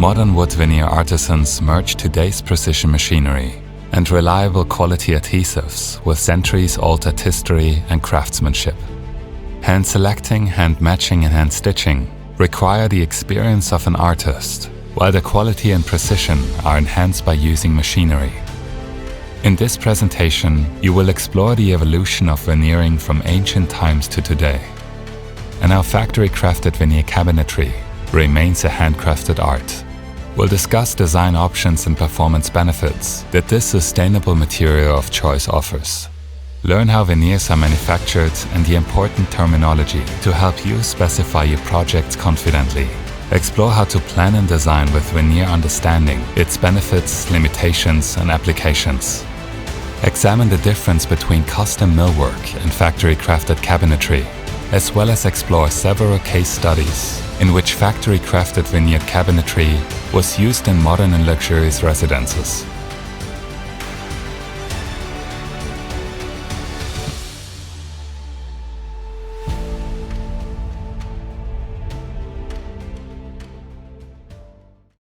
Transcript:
Modern wood veneer artisans merge today's precision machinery and reliable quality adhesives with centuries-old artistry and craftsmanship. Hand selecting, hand matching and hand stitching require the experience of an artist, while the quality and precision are enhanced by using machinery. In this presentation, you will explore the evolution of veneering from ancient times to today, and how factory-crafted veneer cabinetry remains a handcrafted art. We'll discuss design options and performance benefits that this sustainable material of choice offers. Learn how veneers are manufactured and the important terminology to help you specify your projects confidently. Explore how to plan and design with veneer, understanding its benefits, limitations and applications. Examine the difference between custom millwork and factory-crafted cabinetry, as well as explore several case studies in which factory-crafted veneered cabinetry was used in modern and luxurious residences.